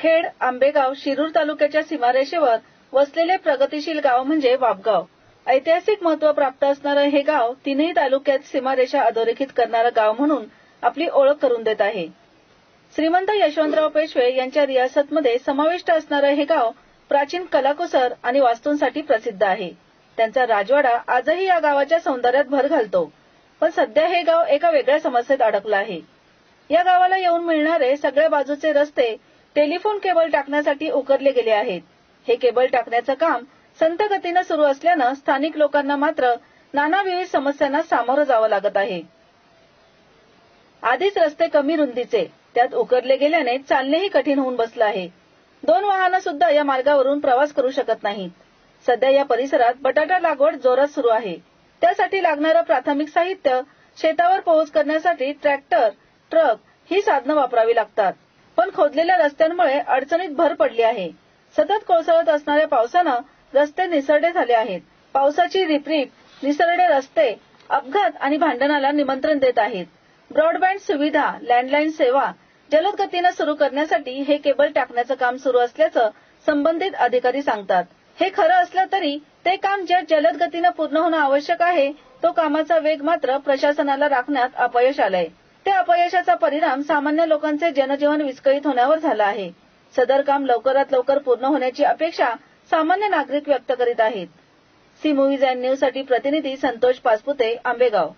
खेड, आंबेगाव, शिरूर तालुक्याच्या सीमारेषेवर वसलेले प्रगतिशील गाव म्हणजे वापगाव. ऐतिहासिक महत्त्व प्राप्त असणारे हे गाव तीनही तालुक्यात सीमारेषा अधोरेखित करणारे गाव म्हणून आपली ओळख करून देत आहे. श्रीमंत यशवंतराव पेशवे यांच्या रियासतमध्ये समाविष्ट असणारे हे गाव प्राचीन कलाकुसर आणि वास्तूंसाठी प्रसिद्ध आहे. त्यांचा राजवाडा आजही या गावाच्या सौंदर्यात भर घालतो. पण सध्या हे गाव एका वेगळ्या समस्येत अडकलं आहे. या गावाला येऊन मिळणारे सगळ्या बाजूचे रस्ते टेलिफोन केबल टाकण्यासाठी उकरले गेले आहेत. हे केबल टाकण्याचं काम संथ गतीने सुरू असल्यानं स्थानिक लोकांना मात्र नाना विविध समस्यांना सामोरं जावं लागत आहे. आधीच रस्ते कमी रुंदीचे, त्यात उकरले गेल्याने चालणेही कठीण होऊन बसलं आहे. 2 वाहनं सुद्धा या मार्गावरून प्रवास करू शकत नाहीत. सध्या या परिसरात बटाटा लागवड जोरात सुरू आहे. त्यासाठी लागणारं प्राथमिक साहित्य शेतावर पोहोच करण्यासाठी ट्रॅक्टर, ट्रक ही साधनं वापरावी लागतात. पण खोदलेल्या रस्त्यांमुळे अडचणीत भर पडली आहे. सतत कोसळत असणाऱ्या पावसानं रस्ते निसरडे झाले आहेत. पावसाची रिपरिप, निसरडे रस्ते अपघात आणि भांडणाला निमंत्रण देत आहेत. ब्रॉडबँड सुविधा, लँडलाईन सेवा जलद गतीने सुरू करण्यासाठी हे केबल टाकण्याचं काम सुरू असल्याचं संबंधित अधिकारी सांगतात. हे खरं असलं तरी ते काम ज्या जलद गतीने पूर्ण होणं आवश्यक आहे, तो कामाचा वेग मात्र प्रशासनाला राखण्यात अपयश आलंय. त्या अपयशाचा परिणाम सामान्य लोकांचे जनजीवन विस्कळीत होण्यावर झाला आहे. सदर काम लवकरात लवकर पूर्ण होण्याची अपेक्षा सामान्य नागरिक व्यक्त करीत आहेत. सी मूव्हीज अँड न्यूज साठी प्रतिनिधी संतोष पाचपुते, आंबेगाव.